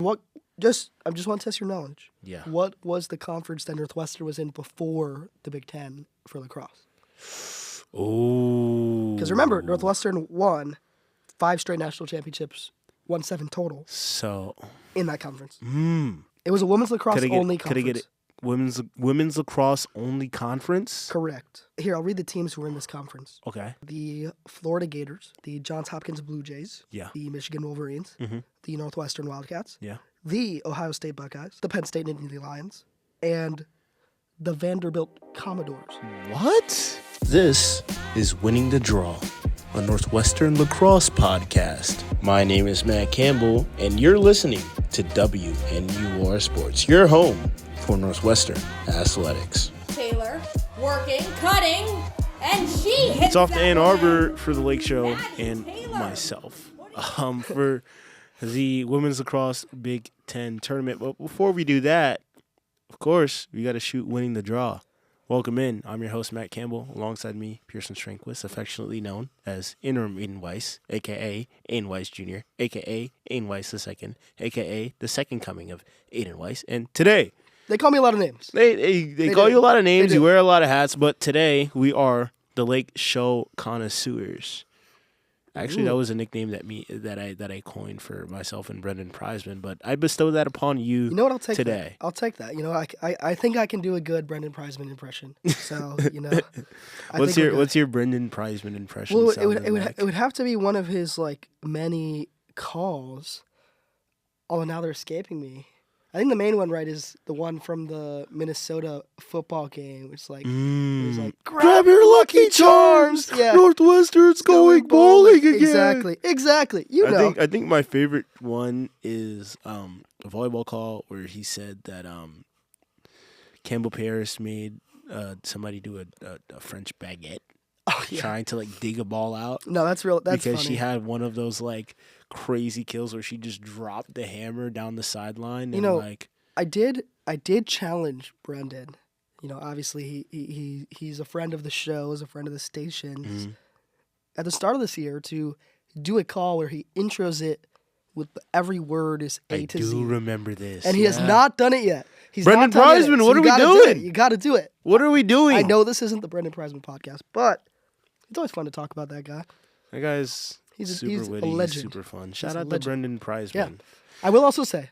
I just want to test your knowledge. Yeah. What was the conference that Northwestern was in before the Big Ten for lacrosse? Oh. Because remember, Northwestern won 5 straight national championships, won 7 total. So. In that conference. It was a women's lacrosse only conference. Could I get it? Women's lacrosse only conference? Correct. Here, I'll read the teams who were in this conference. Okay. The Florida Gators, the Johns Hopkins Blue Jays, the Michigan Wolverines, the Northwestern Wildcats, the Ohio State Buckeyes, the Penn State Nittany Lions, and the Vanderbilt Commodores. What? This is Winning the Draw, a Northwestern lacrosse podcast. My name is Matt Campbell, and you're listening to WNUR Sports, your home for Northwestern athletics. Taylor, working, cutting, and she hits. It's off to Ann Arbor for the Lake Show and myself for the Women's Lacrosse Big Ten Tournament. But before we do that, of course, we got to shoot Winning the Draw. Welcome in. I'm your host, Matt Campbell. Alongside me, Pierson Strandquist, affectionately known as Interim Aiden Weiss, a.k.a. Aiden Weiss Jr., a.k.a. Aiden Weiss II, a.k.a. the second coming of Aiden Weiss. And today, they call me a lot of names. They call you a lot of names. You wear a lot of hats. But today, we are the Lake Show Connoisseurs. Actually, that was a nickname that I coined for myself and Brendan Prizeman, but I bestow that upon you. You know what? I'll take today. I'll take that. You know, I think I can do a good Brendan Prizeman impression. So you know, what's your Brendan Prizeman impression? Well, it would have to be one of his like many calls. Although now they're escaping me. I think the main one, right, is the one from the Minnesota football game. It's like, it was like, grab your lucky charms. Yeah. Northwestern's going bowling again. Exactly. You know. I think my favorite one is a volleyball call where he said that Campbell Paris made somebody do a French baguette. Oh, yeah. Trying to like dig a ball out. No, that's real. That's because funny. She had one of those like crazy kills where she just dropped the hammer down the sideline. You know, I did challenge Brendan. You know, obviously he's a friend of the show, is a friend of the station. At the start of this year, to do a call where he intros it with every word is A to Z. I do remember this, and he has not done it yet. He's Brendan Prizeman. What are we doing? You got to do it. What are we doing? I know this isn't the Brendan Prizeman podcast, but it's always fun to talk about that guy. That guy's super witty, a legend. Super fun. Shout out to Brendan Prizeman. Yeah. I will also say,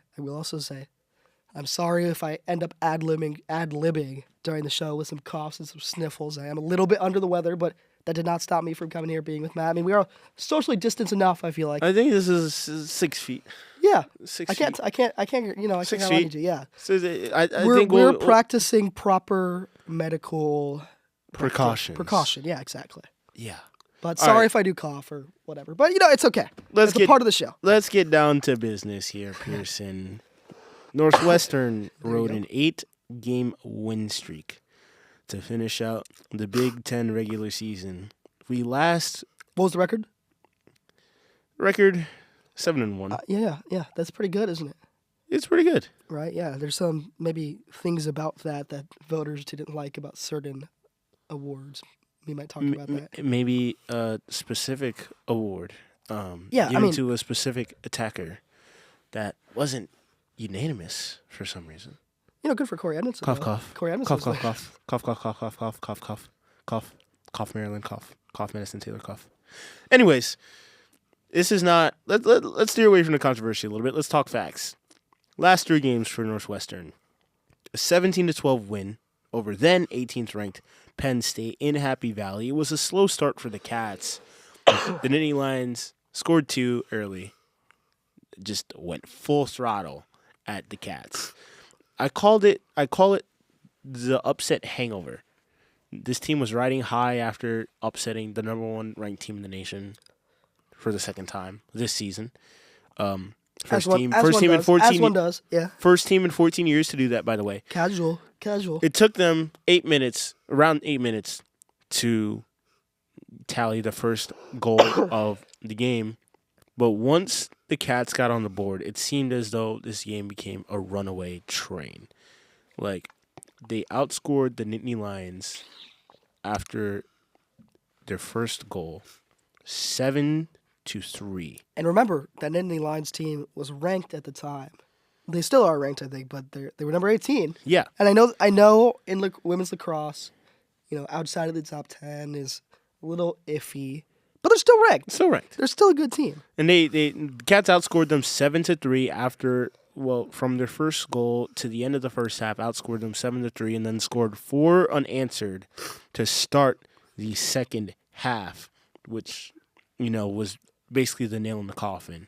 I'm sorry if I end up ad-libbing during the show with some coughs and some sniffles. I am a little bit under the weather, but that did not stop me from coming here being with Matt. I mean, we are socially distanced enough, I feel like. I think this is 6 feet. Yeah. 6 feet. I can't, you know, I 6 can't feet. need you. Yeah. So we're practicing proper medical precautions. Precaution, yeah, exactly. Yeah. But sorry if I do cough or whatever. But, you know, it's okay. It's a part of the show. Let's get down to business here, Pearson. Northwestern rode an 8-game win streak to finish out the Big Ten regular season. What was the record? Record 7-1. Yeah. That's pretty good, isn't it? It's pretty good. Right, yeah. There's some maybe things about that voters didn't like about certain awards. We might talk about that. Maybe a specific award given to a specific attacker that wasn't unanimous for some reason. You know, good for Corey Edmondson. Cough. Corey Edmondson. Cough, Maryland, cough, Madison, Taylor, cough. Anyways, this is not... Let's steer away from the controversy a little bit. Let's talk facts. Last 3 games for Northwestern. A 17-12 win over then 18th ranked Penn State in Happy Valley. It was a slow start for the Cats. The Nittany Lions scored 2 early. Just went full throttle at the Cats. I call it the upset hangover. This team was riding high after upsetting the number 1 ranked team in the nation for the second time this season. First team in 14 as one does, yeah. First team in 14 years to do that, by the way. Casual. It took them around 8 minutes to tally the first goal of the game. But once the Cats got on the board, it seemed as though this game became a runaway train. Like, they outscored the Nittany Lions after their first goal, 7-3. And remember, that Nittany Lions team was ranked at the time they still are ranked, I think, but they were number 18. Yeah. And I know in women's lacrosse, outside of the top 10 is a little iffy, but they're still ranked. Still ranked. They're still a good team. And the Cats outscored them 7-3 after, from their first goal to the end of the first half, outscored them 7-3, and then scored 4 unanswered to start the second half, which, was basically the nail in the coffin.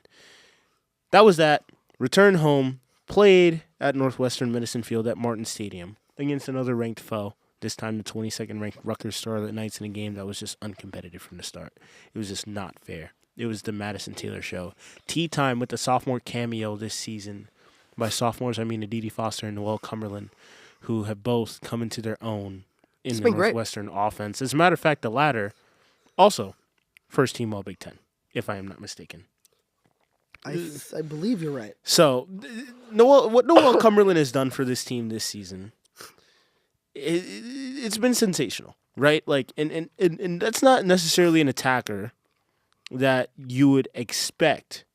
That was that. Returned home, played at Northwestern Medicine Field at Martin Stadium against another ranked foe. This time the 22nd ranked Rutgers Starlet Knights in a game that was just uncompetitive from the start. It was just not fair. It was the Madison Taylor show. Tea time with the sophomore cameo this season. By sophomores, I mean Aditi Foster and Noelle Cumberland, who have both come into their own in the Northwestern offense. As a matter of fact, the latter also first team All Big Ten, if I am not mistaken. I believe you're right. So, what Noelle Cumberland has done for this team this season, it's been sensational, right? Like, and that's not necessarily an attacker that you would expect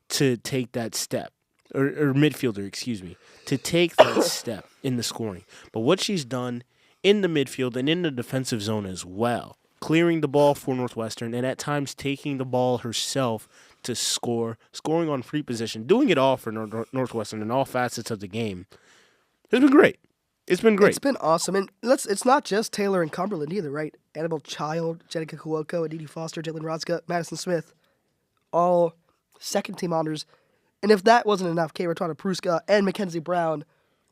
to take that step, or midfielder, excuse me, to take that step in the scoring. But what she's done in the midfield and in the defensive zone as well, clearing the ball for Northwestern and at times taking the ball herself to scoring on free position, doing it all for Northwestern in all facets of the game. It's been great. It's been great. It's been awesome. And it's not just Taylor and Cumberland either, right? Annabelle Child, Jenica Kuoko, Aditi Foster, Jalen Rotzka, Madison Smith, all second-team honors. And if that wasn't enough, Kay Ratana Pruska and Mackenzie Brown,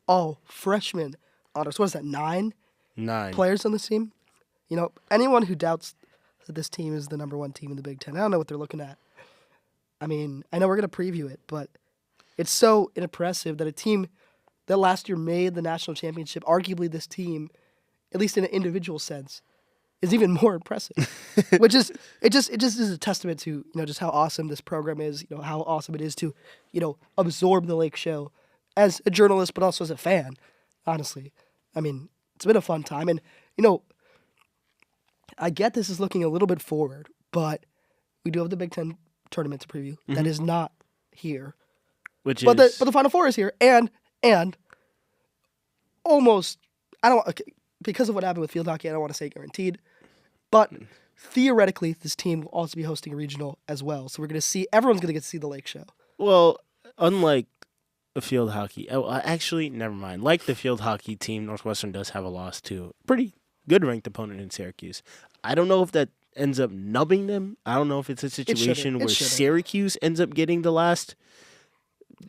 all freshman honors. What is that, 9? 9 players on this team? Anyone who doubts that this team is the number 1 team in the Big Ten, I don't know what they're looking at. I mean, I know we're going to preview it, but it's so impressive that a team that last year made the national championship, arguably this team, at least in an individual sense, is even more impressive. It just is a testament to, just how awesome this program is, how awesome it is to, absorb the Lake Show as a journalist, but also as a fan, honestly. I mean, it's been a fun time. And, I get this is looking a little bit forward, but we do have the Big Ten tournament to preview. Mm-hmm. That is not here. But the Final Four is here, and almost, because of what happened with field hockey, I don't want to say guaranteed, but theoretically, this team will also be hosting a regional as well. So everyone's going to get to see the Lake Show. Well, unlike a field hockey, actually, never mind. Like the field hockey team, Northwestern does have a loss to a pretty good ranked opponent in Syracuse. I don't know if that ends up nubbing them. I don't know if it's a situation where Syracuse ends up getting the last.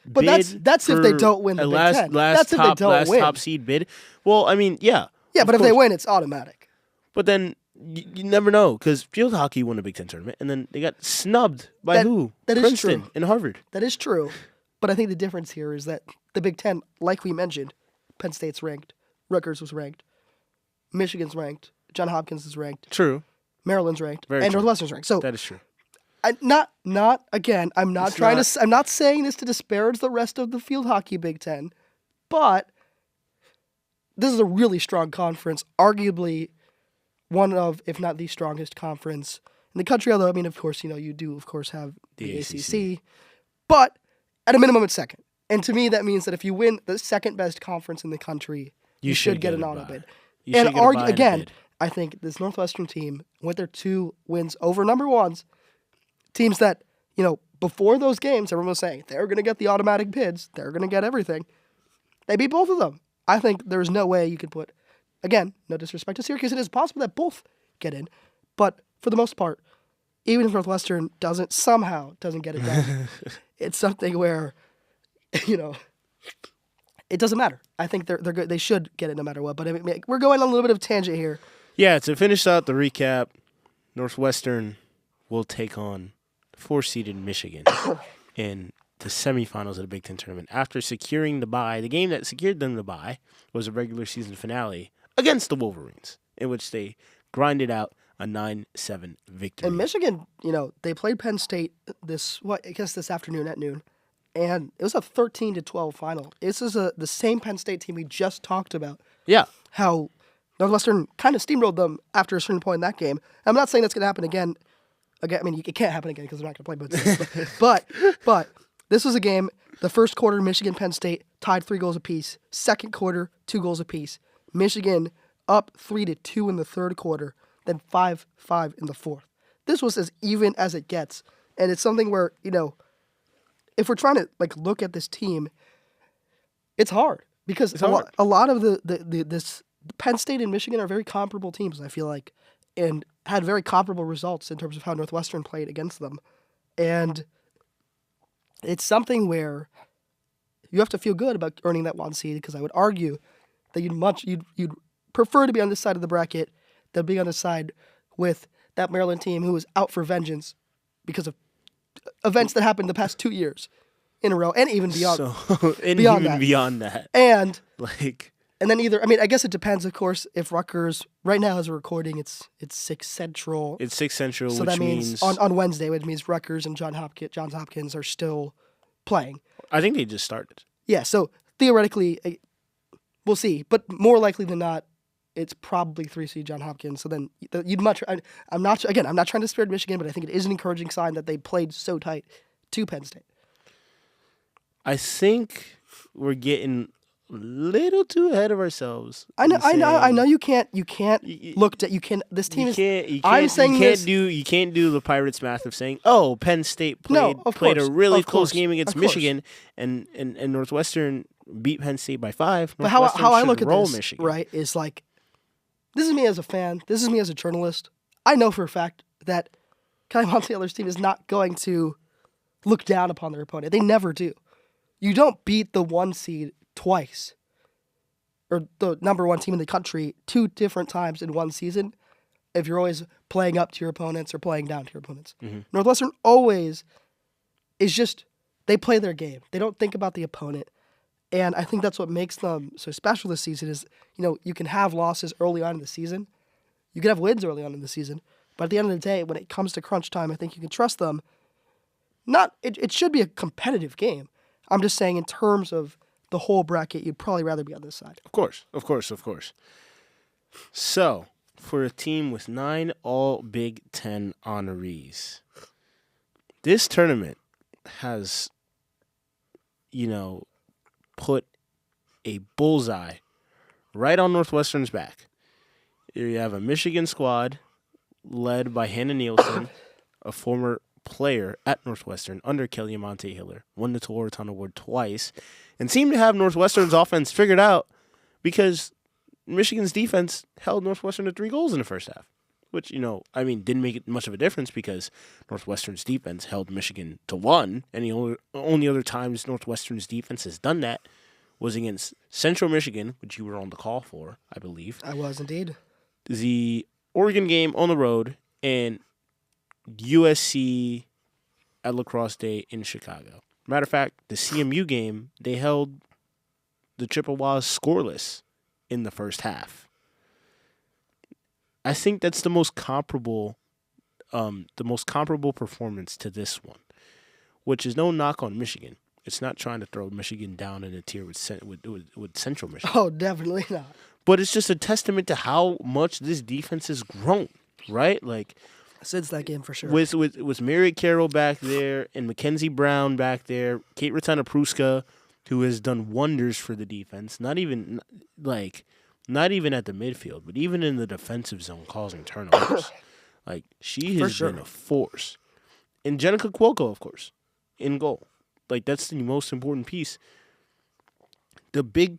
But that's if they don't win the Big Ten. That's if they don't win. Top seed bid. Well, I mean, yeah. Yeah, but if they win, it's automatic. But then you never know, because field hockey won a Big Ten tournament, and then they got snubbed by who? That Princeton is true. And Harvard. That is true. But I think the difference here is that the Big Ten, like we mentioned, Penn State's ranked, Rutgers was ranked, Michigan's ranked, Johns Hopkins is ranked. True. Maryland's ranked. Very and true. Northwestern's ranked. So that is true. I'm not saying this to disparage the rest of the field hockey Big Ten, but this is a really strong conference, arguably one of, if not the strongest conference in the country. Although, I mean, of course, you do, of course, have the ACC, but at a minimum, it's second. And to me, that means that if you win the second best conference in the country, you should get an auto bid. And again, I think this Northwestern team, with their 2 wins over number 1s, teams that, before those games, everyone was saying they're going to get the automatic bids, they're going to get everything. They beat both of them. I think there's no way you could put, again, no disrespect to Syracuse, it is possible that both get in. But for the most part, even if Northwestern doesn't get it done, it's something where, it doesn't matter. I think they're good. They should get it no matter what. But I mean, we're going on a little bit of a tangent here. Yeah, to finish out the recap, Northwestern will take on 4-seeded Michigan in the semifinals of the Big Ten tournament after securing the bye. The game that secured them the bye was a regular season finale against the Wolverines, in which they grinded out a 9-7 victory. And Michigan, they played Penn State this afternoon at noon, and it was a 13-12 final. This is the same Penn State team we just talked about. Yeah. How Northwestern kind of steamrolled them after a certain point in that game. I'm not saying that's going to happen again. I mean, it can't happen again because they're not going to play both teams. But This was a game, the first quarter, Michigan-Penn State tied 3 goals apiece. Second quarter, 2 goals apiece. Michigan up 3-2 in the third quarter, then 5-5 in the fourth. This was as even as it gets. And it's something where, if we're trying to look at this team, it's hard because a lot of this Penn State and Michigan are very comparable teams, I feel like, and had very comparable results in terms of how Northwestern played against them. And it's something where you have to feel good about earning that 1 seed, because I would argue that you'd prefer to be on this side of the bracket than being on the side with that Maryland team who was out for vengeance because of events that happened the past 2 years in a row, and even beyond. Beyond that. And then I guess it depends, of course, if Rutgers, right now as we're recording, it's 6 Central. It's 6 Central, so which that means on Wednesday, which means Rutgers and Johns Hopkins are still playing. I think they just started. Yeah, so theoretically, we'll see. But more likely than not, it's probably 3 seed Johns Hopkins. So then you'd much. I'm not trying to disparage Michigan, but I think it is an encouraging sign that they played so tight to Penn State. I think we're getting a little too ahead of ourselves. I know. You can't look at. You can. This team I'm saying you can't do the Pirates math of saying, oh, Penn State played a really close game against Michigan, and Northwestern beat Penn State by 5. But how I look at this, Michigan, right, is this is me as a fan. This is me as a journalist. I know for a fact that Kelly Montaylor's team is not going to look down upon their opponent. They never do. You don't beat the 1 seed twice, or the number 1 team in the country 2 different times in 1 season, if you're always playing up to your opponents or playing down to your opponents. Mm-hmm. Northwestern always is just, they play their game. They don't think about the opponent. And I think that's what makes them so special this season is, you can have losses early on in the season. You can have wins early on in the season. But at the end of the day, when it comes to crunch time, I think you can trust them. It should be a competitive game. I'm just saying in terms of the whole bracket, you'd probably rather be on this side. Of course. So, for a team with 9 all Big Ten honorees, this tournament has, put a bullseye right on Northwestern's back. Here you have a Michigan squad led by Hannah Nielsen, a former player at Northwestern under Kelly Montaylor, won the Touraton Award twice, and seemed to have Northwestern's offense figured out because Michigan's defense held Northwestern to 3 goals in the first half, which, didn't make it much of a difference because Northwestern's defense held Michigan to 1, and the only other times Northwestern's defense has done that was against Central Michigan, which you were on the call for, I believe. I was indeed. The Oregon game on the road, and USC at Lacrosse Day in Chicago. Matter of fact, the CMU game, they held the Chippewas scoreless in the first half. I think that's the most comparable performance to this one, which is no knock on Michigan. It's not trying to throw Michigan down in a tier with Central Michigan. Oh, definitely not. But it's just a testament to how much this defense has grown, right? Since that game, for sure. With Mary Carroll back there and Mackenzie Brown back there, Kate Ratana-Pruska, who has done wonders for the defense, not even at the midfield, but even in the defensive zone causing turnovers. She has been a force. And Jenica Cuoco, of course, in goal. That's the most important piece. The big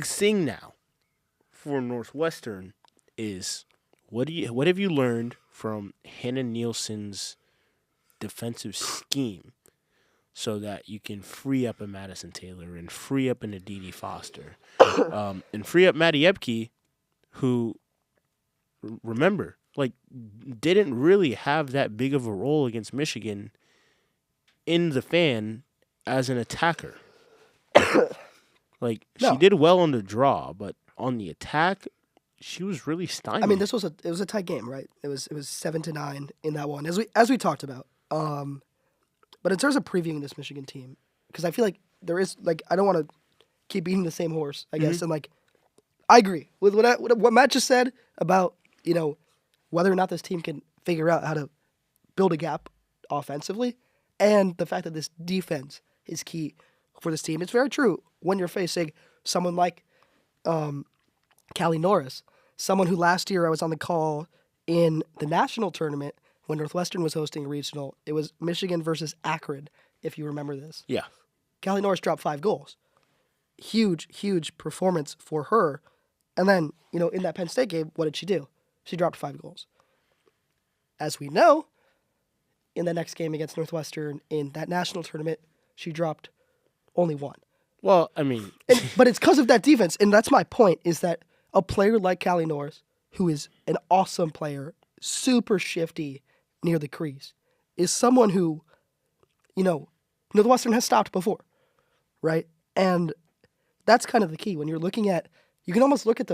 thing now for Northwestern is what have you learned from Hannah Nielsen's defensive scheme so that you can free up a Madison Taylor and free up an Aditi Foster and free up Maddie Epke, who, remember, didn't really have that big of a role against Michigan in the fan as an attacker. She did well on the draw, but on the attack, she was really stymied. This was a tight game, right? It was 7-9 in that one, as we talked about. But in terms of previewing this Michigan team, because I feel like there is I don't want to keep beating the same horse, I guess, and I agree with what Matt just said about whether or not this team can figure out how to build a gap offensively. and the fact that this defense is key for this team. It's very true when you're facing someone like Callie Norris, someone who last year I was on the call in the national tournament when Northwestern was hosting a regional. It was Michigan versus Akron, if you remember this. Yeah. Callie Norris dropped 5 goals. Huge, huge performance for her. And then, in that Penn State game, what did she do? She dropped 5 goals. As we know, in the next game against Northwestern in that national tournament, she dropped only 1. Well, I mean... but it's because of that defense. And that's my point, is that a player like Callie Norris, who is an awesome player, super shifty near the crease, is someone who, Northwestern has stopped before, right? And that's kind of the key. When you're looking at... You can almost look at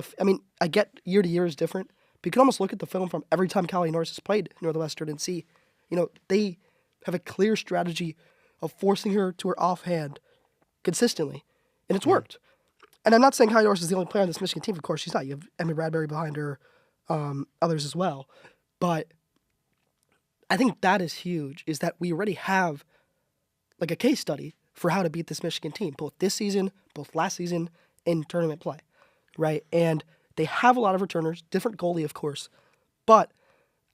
I get year to year is different, but you can almost look at the film from every time Callie Norris has played Northwestern and see, they have a clear strategy of forcing her to her offhand consistently, and it's worked. And I'm not saying Callie Norris is the only player on this Michigan team. Of course, she's not. You have Emmy Bradbury behind her, others as well. But I think that is huge, is that we already have like a case study for how to beat this Michigan team, both this season, both last season, in tournament play, right? And they have a lot of returners, different goalie, of course, but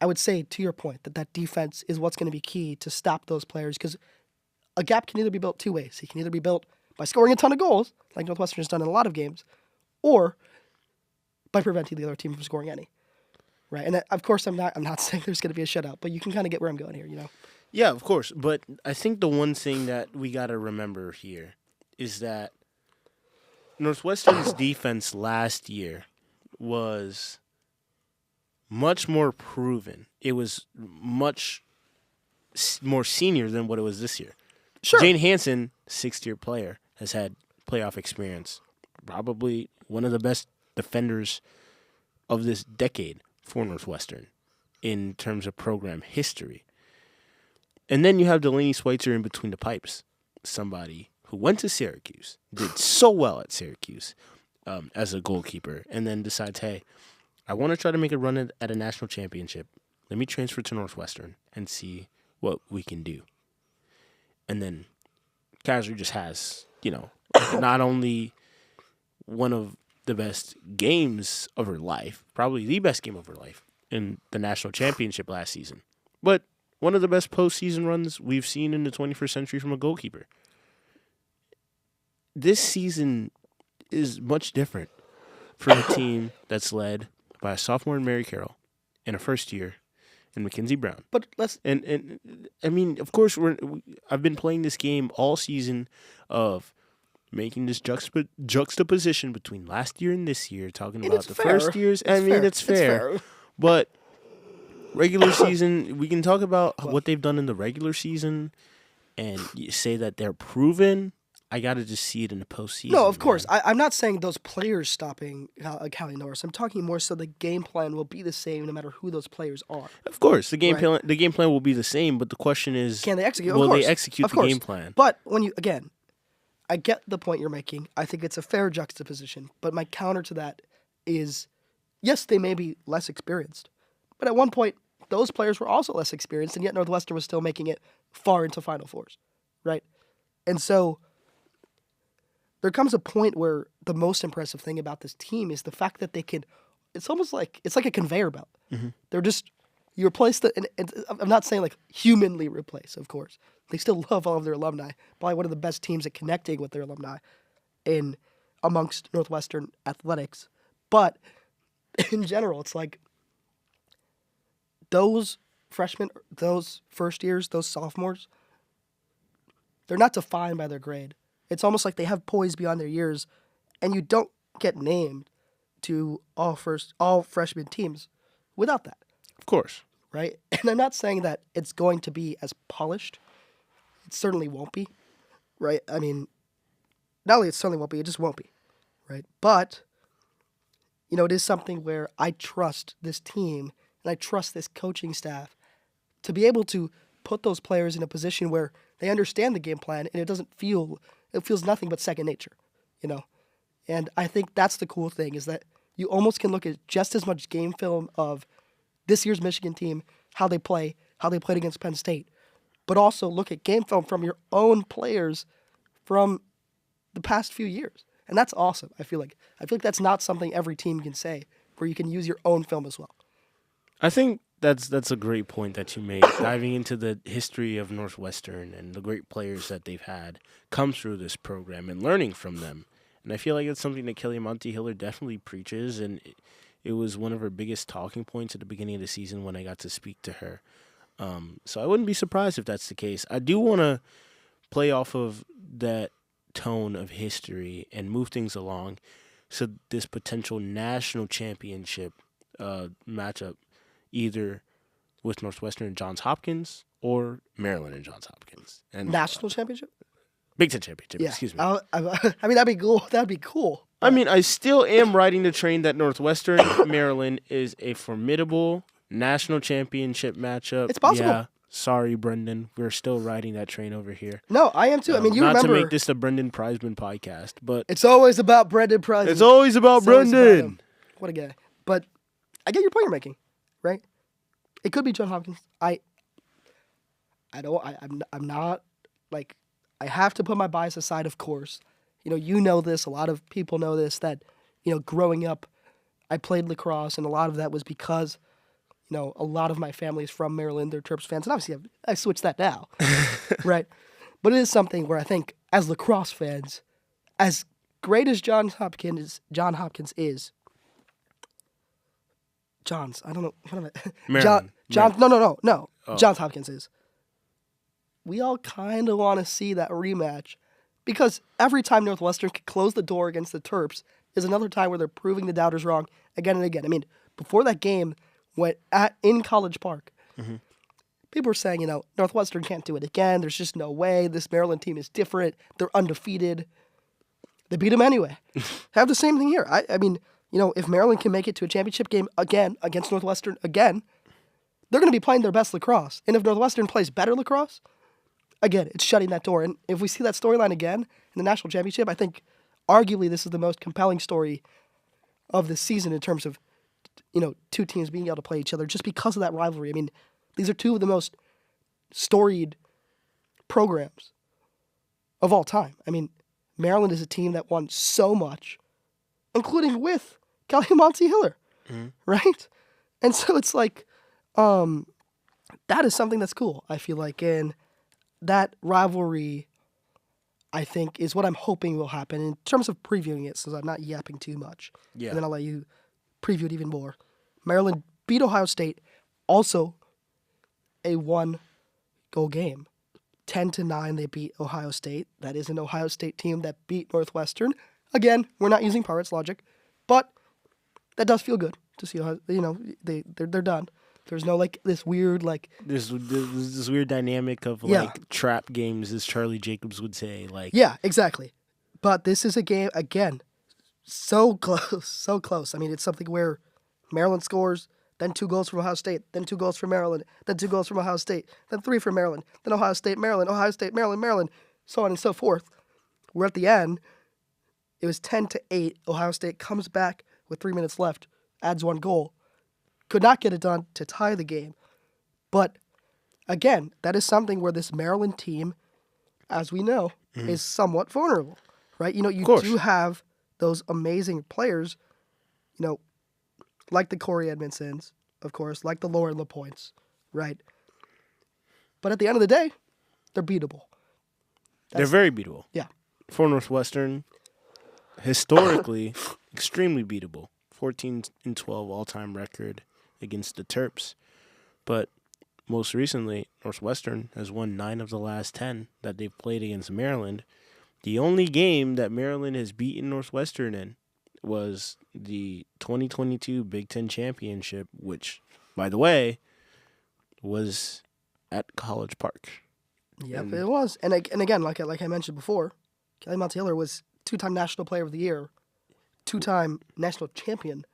I would say, to your point, that defense is what's going to be key to stop those players, because a gap can either be built 2 ways. It can either be built by scoring a ton of goals, like Northwestern has done in a lot of games, or by preventing the other team from scoring any, right? And of course, I'm not saying there's going to be a shutout, but you can kind of get where I'm going here, Yeah, of course. But I think the one thing that we got to remember here is that Northwestern's defense last year was much more proven. It was much more senior than what it was this year. Sure. Jane Hansen, 6th-year player, has had playoff experience. Probably one of the best defenders of this decade for Northwestern in terms of program history. And then you have Delaney Schweitzer in between the pipes, somebody who went to Syracuse, did so well at Syracuse as a goalkeeper, and then decides, hey, I want to try to make a run at a national championship. Let me transfer to Northwestern and see what we can do. And then Kaiser just has, not only one of the best games of her life, probably the best game of her life in the national championship last season, but one of the best postseason runs we've seen in the 21st century from a goalkeeper. This season is much different for a team that's led by a sophomore in Mary Carroll and a first year in Mackenzie Brown. But and I mean, of course, I've been playing this game all season of making this juxtaposition between last year and this year, talking about the first years. It's fair. But regular season, we can talk about what they've done in the regular season and say that they're proven. I got to just see it in the postseason. No, of course. I'm not saying those players stopping Callie Norris. I'm talking more so the game plan will be the same no matter who those players are. Of course, the game plan will be the same, but the question is, can they execute? Will they execute the game plan? But I get the point you're making. I think it's a fair juxtaposition. But my counter to that is, yes, they may be less experienced, but at one point, those players were also less experienced, and yet Northwestern was still making it far into Final Fours, right? And so there comes a point where the most impressive thing about this team is the fact that they can. It's almost like it's like a conveyor belt. Mm-hmm. They're just you replace the. And I'm not saying like humanly replace, of course. They still love all of their alumni. Probably one of the best teams at connecting with their alumni in amongst Northwestern athletics. But in general, it's like those freshmen, those first years, those sophomores, they're not defined by their grade. It's almost like they have poise beyond their years, and you don't get named to all freshman teams without that. Of course. Right? And I'm not saying that it's going to be as polished. It certainly won't be. Right? I mean, not only it certainly won't be, it just won't be. Right? But, it is something where I trust this team and I trust this coaching staff to be able to put those players in a position where they understand the game plan and it feels nothing but second nature, And I think that's the cool thing, is that you almost can look at just as much game film of this year's Michigan team, how they played against Penn State, but also look at game film from your own players from the past few years. And that's awesome. I feel like that's not something every team can say, where you can use your own film as well. I think that's a great point that you made. Diving into the history of Northwestern and the great players that they've had come through this program and learning from them. And I feel like it's something that Kelly Monty-Hiller definitely preaches, and it was one of her biggest talking points at the beginning of the season when I got to speak to her. So I wouldn't be surprised if that's the case. I do want to play off of that tone of history and move things along. So this potential national championship matchup, either with Northwestern and Johns Hopkins or Maryland and Johns Hopkins. And National championship? Big Ten championship, Yeah. excuse me. I mean, that'd be cool. That'd be cool. I mean, I still am riding the train that Northwestern Maryland is a formidable national championship matchup. It's possible. Yeah. Sorry, Brendan. We're still riding that train over here. No, I am too. I mean, you not remember. Not to make this a Brendan Prizeman podcast, but It's always about Brendan Price. it's always about Brendan. What a guy. But I get your point you're making, right? It could be John Hopkins. I'm not, like, I have to put my bias aside, of course. You know this. A lot of people know this, that, growing up, I played lacrosse, and a lot of that was because, a lot of my family is from Maryland. They're Terps fans, and obviously I switched that now, right? But it is something where I think, as lacrosse fans, as great as John Hopkins is, Johns, I don't know. What am I? Maryland. No. Oh. Johns Hopkins is. We all kind of want to see that rematch, because every time Northwestern could close the door against the Terps is another time where they're proving the doubters wrong again and again. I mean, before that game went in College Park, people were saying, Northwestern can't do it again. There's just no way. This Maryland team is different. They're undefeated. They beat them anyway. Have the same thing here. I mean, if Maryland can make it to a championship game again against Northwestern again, they're going to be playing their best lacrosse. And if Northwestern plays better lacrosse, again, it's shutting that door. And if we see that storyline again in the national championship, I think arguably this is the most compelling story of the season in terms of, two teams being able to play each other just because of that rivalry. I mean, these are two of the most storied programs of all time. I mean, Maryland is a team that won so much, including with Kelly Monty-Hiller, right? And so it's like, that is something that's cool, I feel like. And that rivalry, I think, is what I'm hoping will happen in terms of previewing it, so I'm not yapping too much. Yeah. And then I'll let you preview it even more. Maryland beat Ohio State, also a one-goal game. 10-9, they beat Ohio State. That is an Ohio State team that beat Northwestern. Again, we're not using Pirates logic, but that does feel good to see how they're done. There's no this weird this weird dynamic of trap games, as Charlie Jacobs would say. Yeah, exactly. But this is a game again, so close, so close. I mean, it's something where Maryland scores, then 2 goals from Ohio State, then 2 goals from Maryland, then 2 goals from Ohio State, then 3 from Maryland, then Ohio State, Maryland, Maryland, so on and so forth. We're at the end. It was 10-8. Ohio State comes back with 3 minutes left, adds 1 goal. Could not get it done to tie the game. But, again, that is something where this Maryland team, as we know, is somewhat vulnerable, right? You do have those amazing players, like the Corey Edmondsons, of course, like the Lauren LaPointes, right? But at the end of the day, they're beatable. They're very beatable. Yeah. For Northwestern, historically, extremely beatable. 14-12 all-time record against the Terps. But most recently, Northwestern has won 9 of the last 10 that they've played against Maryland. The only game that Maryland has beaten Northwestern in was the 2022 Big Ten Championship, which, by the way, was at College Park. Yep, it was. And again, like I mentioned before, Kelly Monty-Hiller was 2-time National Player of the Year, 2-time national champion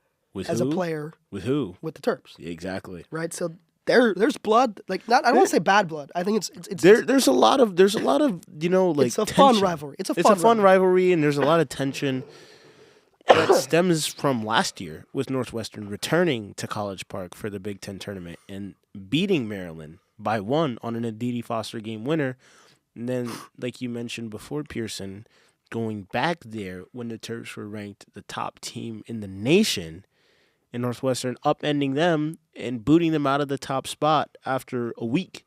as a player. With who? With the Terps. Exactly. Right? So there's blood. I don't want to say bad blood. I think it's there's a lot of it's a tension. Fun rivalry. It's a fun rivalry, and there's a lot of tension that stems from last year with Northwestern returning to College Park for the Big Ten tournament and beating Maryland by 1 on an Aditi Foster game winner. And then, like you mentioned before, Pierson, going back there when the Terps were ranked the top team in the nation, in Northwestern, upending them and booting them out of the top spot after a week,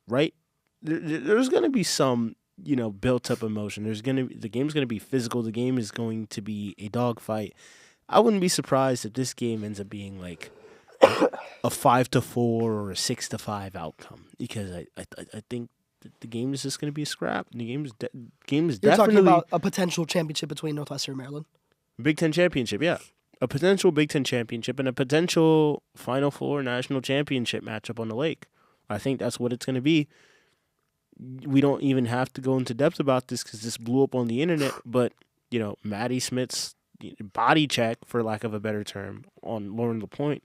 right? There's going to be some, built-up emotion. The game's going to be physical. The game is going to be a dogfight. I wouldn't be surprised if this game ends up being like a 5-4 or a 6-5 outcome, because I think the game is just going to be a scrap. The game is You're definitely talking about a potential championship between Northwestern and Maryland? Big Ten championship, yeah. A potential Big Ten championship and a potential Final Four national championship matchup on the lake. I think that's what it's going to be. We don't even have to go into depth about this because this blew up on the internet, but, Maddie Smith's body check, for lack of a better term, on Lauren LaPointe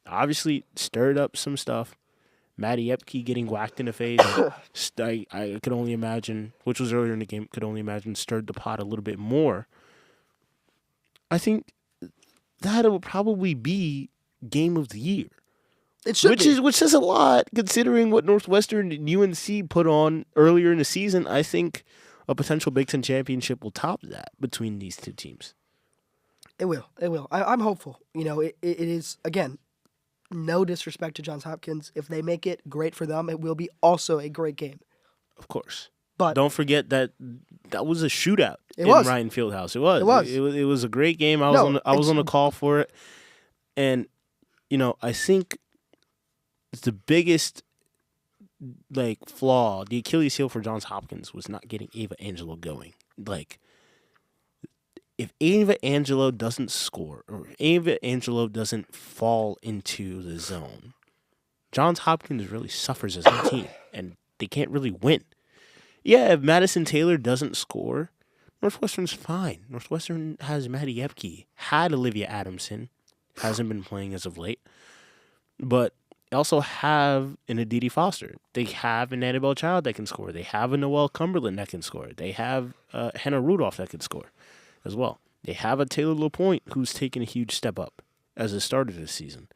obviously stirred up some stuff. Maddie Epke getting whacked in the face, I could only imagine, which was earlier in the game, stirred the pot a little bit more. I think that will probably be game of the year. It should be. Which says a lot, considering what Northwestern and UNC put on earlier in the season. I think a potential Big Ten championship will top that between these two teams. It will. I'm hopeful. It is, again, no disrespect to Johns Hopkins. If they make it, great for them. It will be also a great game. Of course. But don't forget that was a shootout in was. Ryan Fieldhouse. It was. It was a great game. I was on the call for it. And, I think the biggest flaw, the Achilles heel for Johns Hopkins was not getting Ava Angelo going. If Ava Angelo doesn't score or Ava Angelo doesn't fall into the zone, Johns Hopkins really suffers as a team, and they can't really win. Yeah, if Madison Taylor doesn't score, Northwestern's fine. Northwestern has Maddie Epke, had Olivia Adamson, hasn't been playing as of late, but they also have an Aditi Foster. They have an Annabelle Child that can score. They have a Noelle Cumberland that can score. They have Hannah Rudolph that can score as well. They have a Taylor LaPointe who's taken a huge step up as a starter this season.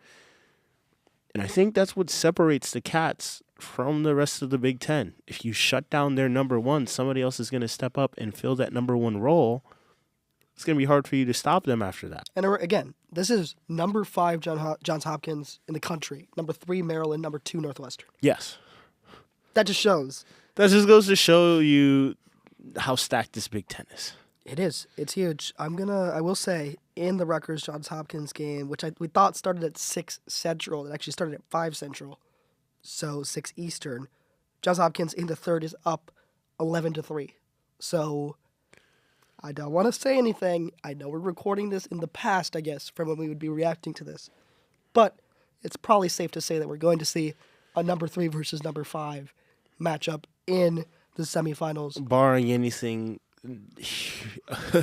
And I think that's what separates the Cats from the rest of the Big Ten. If you shut down their number one, somebody else is going to step up and fill that number one role. It's going to be hard for you to stop them after that. And again, this is number 5 Johns Hopkins in the country, number 3 Maryland, number 2 Northwestern. Yes. That just shows. That just goes to show you how stacked this Big Ten is. It is. It's huge. I will say, in the Rutgers Johns Hopkins game, which we thought started at 6 Central, it actually started at 5 Central, so 6 Eastern. Johns Hopkins in the third is up 11-3. So I don't want to say anything. I know we're recording this in the past, I guess, from when we would be reacting to this. But it's probably safe to say that we're going to see a number 3 versus number 5 matchup in the semifinals. Barring anything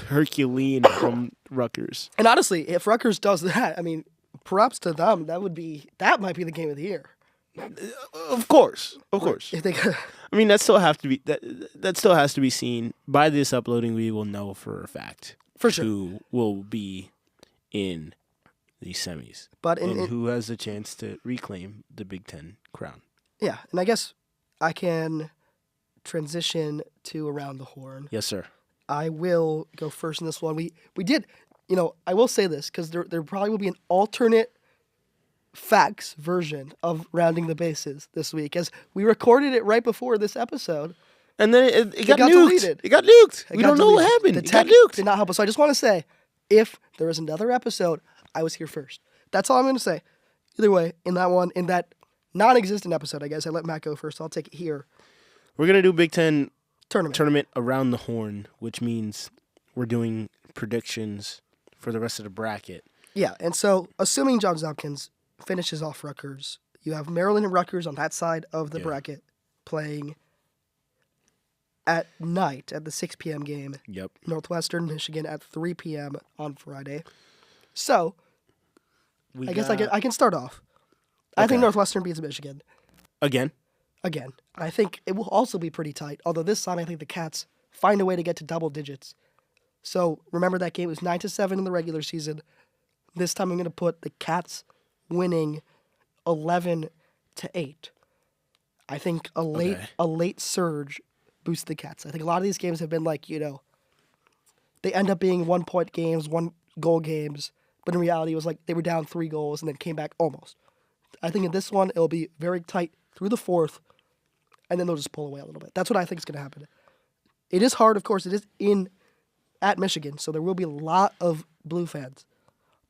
Herculean from Rutgers. And honestly, if Rutgers does that, props to them. That might be the game of the year. Of course. If they that still has to be seen. By this uploading, we will know for a fact for sure who will be in the semis, and who has a chance to reclaim the Big Ten crown. Yeah, and I guess I can transition to Around the Horn. Yes, sir. I will go first in this one. We did, I will say this because there probably will be an alternate facts version of Rounding the Bases this week, as we recorded it right before this episode. And then it got nuked. Deleted. It got nuked. We don't know what happened. The tech did not help us. So I just want to say, if there is another episode, I was here first. That's all I'm going to say. Either way, in that non-existent episode, I guess, I let Matt go first. So I'll take it here. We're going to do Big Ten tournament Around the Horn, which means we're doing predictions for the rest of the bracket. Yeah, and so assuming Johns Hopkins finishes off Rutgers, you have Maryland and Rutgers on that side of the bracket playing at night at the 6 p.m. game. Yep. Northwestern, Michigan at 3 p.m. on Friday. So, I guess I can start off. Okay. I think Northwestern beats Michigan. Again. I think it will also be pretty tight, although this time I think the Cats find a way to get to double digits. So, remember that game was 9-7 in the regular season. This time I'm going to put the Cats winning 11-8. I think a late surge boosts the Cats. I think a lot of these games have been like, they end up being 1-point games, 1-goal games, but in reality it was like they were down 3 goals and then came back almost. I think in this one it'll be very tight through the 4th, and then they'll just pull away a little bit. That's what I think is going to happen. It is hard, of course. It is at Michigan, so there will be a lot of Blue fans.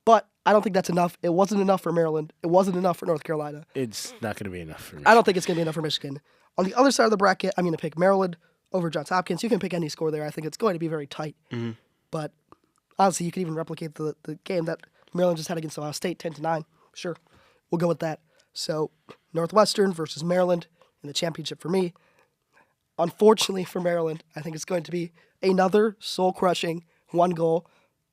But I don't think that's enough. It wasn't enough for Maryland. It wasn't enough for North Carolina. It's not going to be enough for me. I don't think it's going to be enough for Michigan. On the other side of the bracket, I'm going to pick Maryland over Johns Hopkins. You can pick any score there. I think it's going to be very tight. Mm-hmm. But honestly, you could even replicate the game that Maryland just had against Ohio State, 10-9. Sure, we'll go with that. So Northwestern versus Maryland in the championship for me. Unfortunately for Maryland, I think it's going to be another soul-crushing 1-goal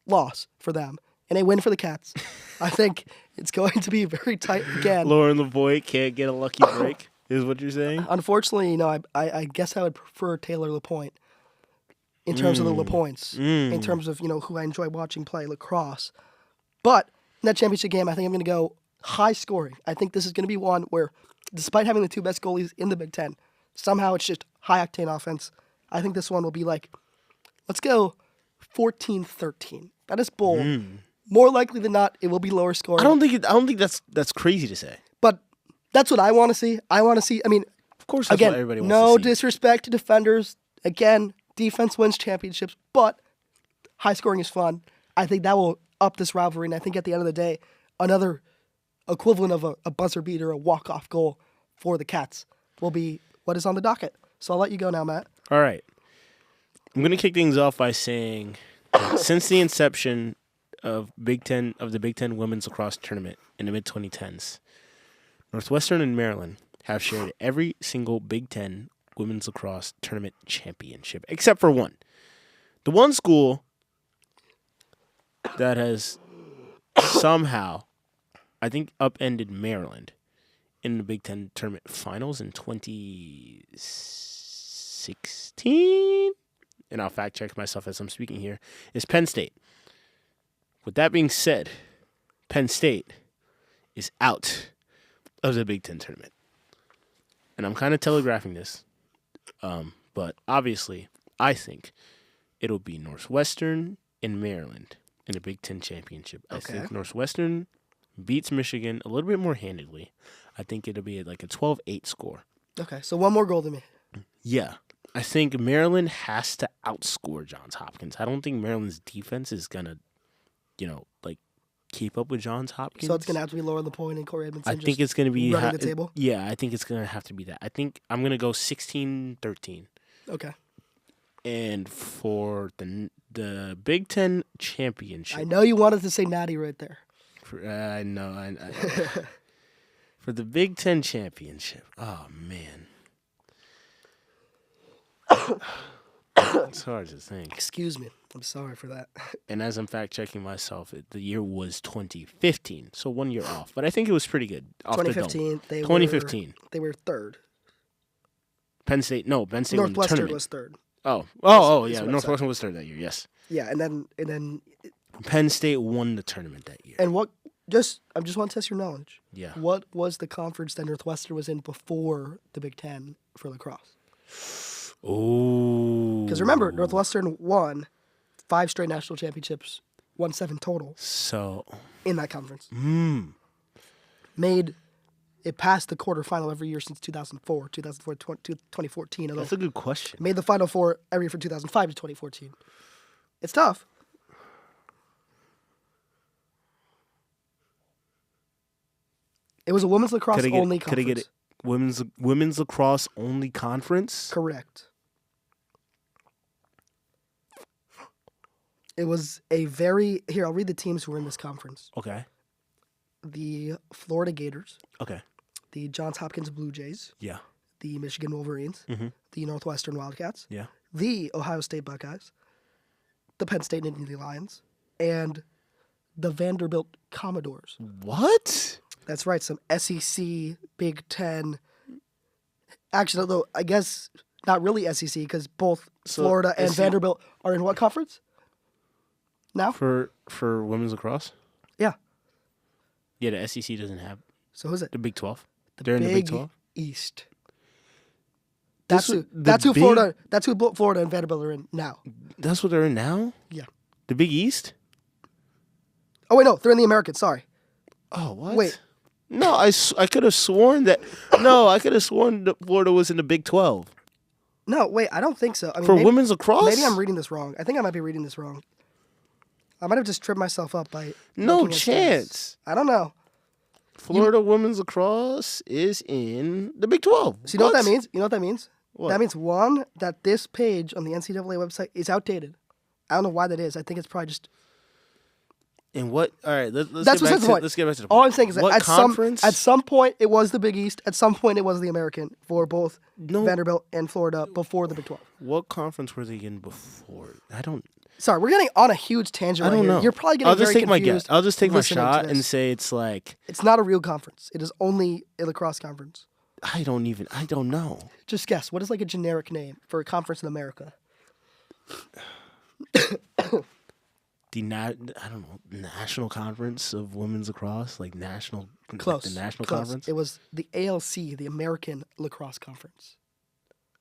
loss for them. And a win for the Cats. I think it's going to be very tight again. Lauren LeBoy can't get a lucky break, is what you're saying? Unfortunately, I guess I would prefer Taylor LaPointe in terms of the LaPointes, in terms of, who I enjoy watching play lacrosse. But in that championship game, I think I'm going to go high scoring. I think this is going to be one where, despite having the 2 best goalies in the Big Ten, somehow it's just high-octane offense. I think this one will be like, let's go 14-13. That is bold. More likely than not, it will be lower scoring. I don't think that's crazy to say. But that's what I want to see. Of course, that's again, what everybody wants no to see. disrespect to defenders. Again, defense wins championships, but high scoring is fun. I think that will up this rivalry, and I think at the end of the day, another equivalent of a buzzer beater, a walk-off goal for the Cats will be what is on the docket. So I'll let you go now, Matt. All right. I'm going to kick things off by saying, since the inception of the Big Ten Women's Lacrosse Tournament in the mid-2010s, Northwestern and Maryland have shared every single Big Ten Women's Lacrosse Tournament championship, except for one. The one school that has somehow, I think, upended Maryland in the Big Ten Tournament Finals in 2016, and I'll fact-check myself as I'm speaking here, is Penn State. With that being said, Penn State is out of the Big Ten tournament. And I'm kind of telegraphing this, but obviously I think it'll be Northwestern and Maryland in the Big Ten championship. Okay. I think Northwestern beats Michigan a little bit more handedly. I think it'll be like a 12-8 score. Okay, so one more goal to me. Yeah. I think Maryland has to outscore Johns Hopkins. I don't think Maryland's defense is going to keep up with Johns Hopkins. So it's going to have to be Lauren LaPointe and Corey Edmondson. I think it's going to be running the table. Yeah, I think it's going to have to be that. I think I'm going to go 16-13. Okay. And for the Big Ten championship, I know you wanted to say Natty right there. I know. For the Big Ten championship, oh man, it's hard to think. Excuse me. I'm sorry for that. And as I'm fact-checking myself, the year was 2015, so 1 year off. But I think it was pretty good. 2015. 2015. They were third. Penn State won the Northwestern tournament. was third. Yeah. Northwestern was third that year. Yes. Yeah, and then Penn State won the tournament that year. And I just want to test your knowledge. Yeah. What was the conference that Northwestern was in before the Big Ten for lacrosse? Oh. Because remember, Northwestern won 5 straight national championships, won 7 total. So in that conference. Made it past the quarterfinal every year since 2004, 2014. That's a good question. Made the Final Four every year from 2005 to 2014. It's tough. It was a women's lacrosse only conference. Could I get it? Women's lacrosse only conference? Correct. It was a I'll read the teams who were in this conference. Okay. The Florida Gators. Okay. The Johns Hopkins Blue Jays. Yeah. The Michigan Wolverines. Mm-hmm. The Northwestern Wildcats. Yeah. The Ohio State Buckeyes. The Penn State Nittany Lions. And the Vanderbilt Commodores. What? That's right. Some SEC, Big Ten. Actually, although I guess not really SEC because both Florida and Vanderbilt are in what conference? Now? For women's lacrosse? Yeah. Yeah, the SEC doesn't have. So who's it? The Big 12. The They're in the Big 12? East. That's who Florida and Vanderbilt are in now. That's what they're in now? Yeah. The Big East? Oh, wait, no. They're in the American. Sorry. Oh, what? Wait. No, I could have sworn that. No, I could have sworn that Florida was in the Big 12. No, wait. I don't think so. I mean, For women's lacrosse? Maybe I'm reading this wrong. I think I might be reading this wrong. I might have just tripped myself up by. No chance. I don't know. Florida women's lacrosse is in the Big 12. So you know what that means? You know what that means? What? That means, one, that this page on the NCAA website is outdated. I don't know why that is. I think it's probably just... And what? All right, let's That's get what's back the to point. let's get back to the All point. I'm saying is that What at conference? some point it was the Big East. At some point it was the American for both Vanderbilt and Florida before the Big 12. What conference were they in before? I don't... Sorry, we're getting on a huge tangent I don't right know. here. You're probably getting I'll just very take my confused guess. I'll just take my listening to shot this. and say it's like... It's not a real conference. It is only a lacrosse conference. I don't know. Just guess. What is like a generic name for a conference in America? I don't know, National Conference of Women's Lacrosse, like national, Close. Like the National Close. Conference. It was the ALC, the American Lacrosse Conference.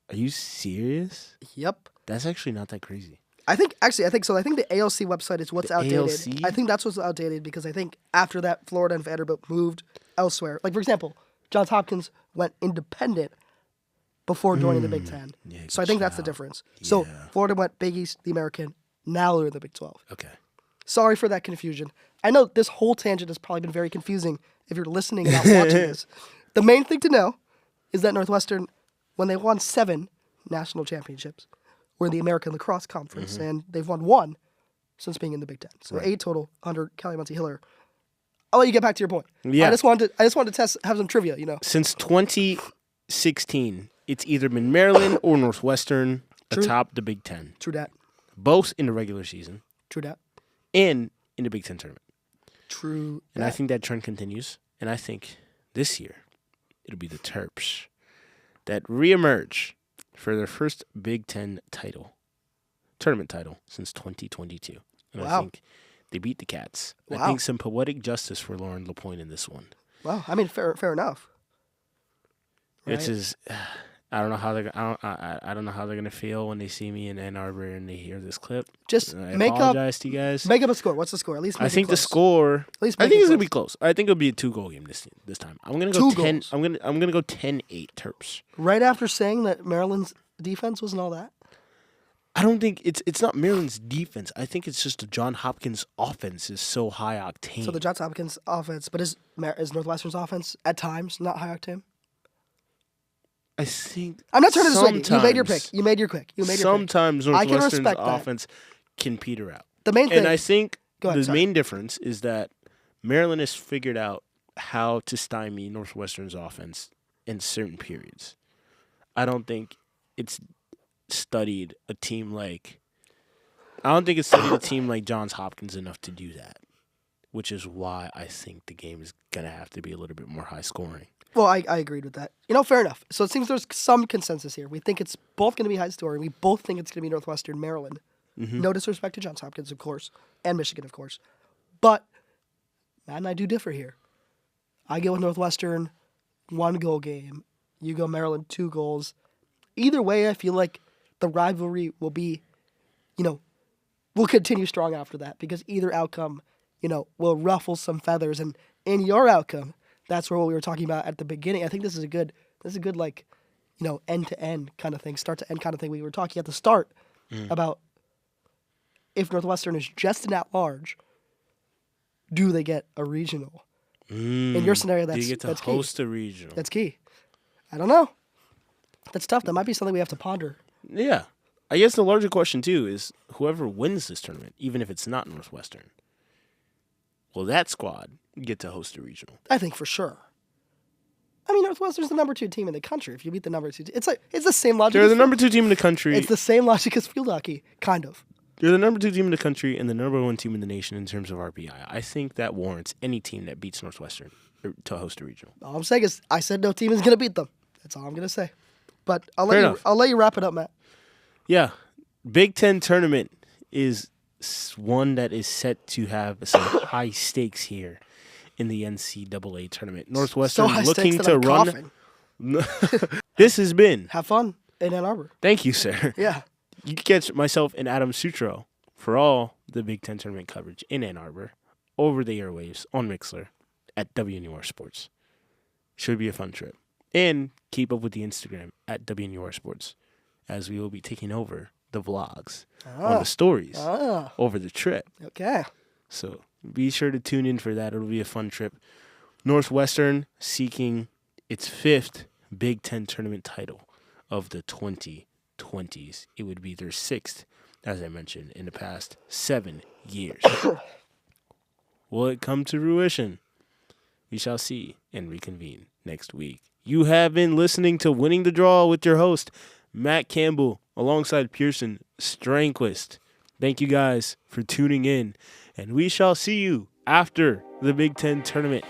Are you serious? Yep. That's actually not that crazy. I think so. I think the ALC website is what's The outdated. ALC? I think that's what's outdated because I think after that, Florida and Vanderbilt moved elsewhere. Like, for example, Johns Hopkins went independent before joining the Big Ten. Yeah, So I good think that's the shout. difference. So Yeah. Florida went Big East, the American. Now they're in the Big 12. Okay. Sorry for that confusion. I know this whole tangent has probably been very confusing if you're listening and not watching this. The main thing to know is that Northwestern, when they won 7 national championships, were in the American Lacrosse Conference, and they've won 1 since being in the Big Ten. So 8 total under Kelly Muncie-Hiller. I'll let you get back to your point. Yeah. I just wanted to have some trivia, you know. Since 2016, it's either been Maryland or Northwestern atop the Big Ten, True dat. both in the regular season True dat. and in the Big Ten tournament. True And I dat. think that trend continues. And I think this year it'll be the Terps that reemerge for their first Big Ten tournament title since 2022. And I Wow. think they beat the Cats. Wow. I think some poetic justice for Lauren LaPointe in this one. Well, I mean, fair enough. It's Right? just, I don't know how they're I don't know how they're gonna feel when they see me in Ann Arbor and they hear this clip. Just And I make apologize to you guys. up a score. What's the score? At least make I it think the close. score. At least I make think it it's gonna close. be close. I think it'll be a 2-goal game this time. I'm gonna go 10. goals. I'm gonna go 10-8 Terps. Right after saying that Maryland's defense wasn't all that? I don't think it's not Maryland's defense. I think it's just the John Hopkins offense is so high octane. So the Johns Hopkins offense, but is Northwestern's offense at times not high octane? I think I'm not trying to dissuade you. You made your pick. sometimes- You made your pick. Sometimes I can Northwestern's respect that. offense can peter out. The main thing. And I think Go ahead, the sorry. main difference is that Maryland has figured out how to stymie Northwestern's offense in certain periods. I don't think it's studied a team like Johns Hopkins enough to do that, which is why I think the game is going to have to be a little bit more high scoring. Well, I agreed with that. You know, fair enough. So it seems there's some consensus here. We think it's both going to be high scoring. We both think it's going to be Northwestern, Maryland. Mm-hmm. No disrespect to Johns Hopkins, of course, and Michigan, of course. But Matt and I do differ here. I go with Northwestern, 1-goal game. You go Maryland, 2 goals. Either way, I feel like the rivalry will be, will continue strong after that because either outcome, will ruffle some feathers. And in your outcome, that's what we were talking about at the beginning. I think this is a good like, end to end kind of thing, start to end kind of thing. We were talking at the start about if Northwestern is just an at-large, do they get a regional? In your scenario, Do you get to that's host key. a regional? That's key. I don't know. That's tough. That might be something we have to ponder. Yeah. I guess the larger question, too, is whoever wins this tournament, even if it's not Northwestern, will that squad get to host a regional? I think for sure. I mean, Northwestern's the number 2 team in the country. If you beat the number 2 team, it's the same logic. They're as the number 2 team in the country. It's the same logic as field hockey, kind of. They're the number 2 team in the country and the number 1 team in the nation in terms of RPI. I think that warrants any team that beats Northwestern to host a regional. All I'm saying is, I said no team is going to beat them. That's all I'm going to say. But I'll Fair let enough. I'll let you wrap it up, Matt. Yeah. Big Ten tournament is one that is set to have some high stakes here in the NCAA tournament. Northwestern So high looking stakes to that I'm run. coughing. This has been Have fun. in Ann Arbor. Thank you, sir. Yeah. You can catch myself and Adam Sutro for all the Big Ten tournament coverage in Ann Arbor over the airwaves on Mixler at WNUR Sports. Should be a fun trip. And keep up with the Instagram at WNUR Sports, as we will be taking over the vlogs on the stories over the trip. Okay. So be sure to tune in for that. It'll be a fun trip. Northwestern seeking its 5th Big Ten tournament title of the 2020s. It would be their 6th, as I mentioned, in the past 7 years. Will it come to fruition? We shall see and reconvene next week. You have been listening to Winning the Draw with your host, Matt Campbell, alongside Pierson Strandquist. Thank you guys for tuning in, and we shall see you after the Big Ten tournament.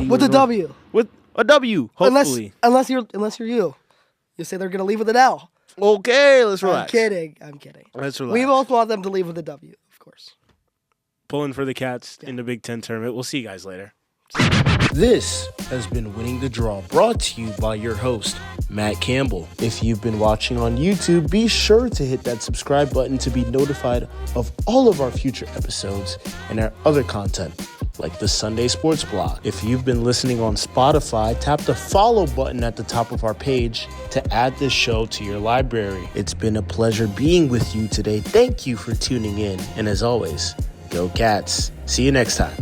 With a W. With a W, hopefully. Unless you're you. You say they're going to leave with an L. Okay, let's relax. I'm kidding. Let's relax. We both want them to leave with a W, of course. Pulling for the Cats in the Big Ten tournament. We'll see you guys later. This has been Winning the Draw, brought to you by your host, Matt Campbell. If you've been watching on YouTube, be sure to hit that subscribe button to be notified of all of our future episodes and our other content, like the Sunday Sports Blog. If you've been listening on Spotify, tap the follow button at the top of our page to add this show to your library. It's been a pleasure being with you today. Thank you for tuning in, and as always, go Cats. See you next time.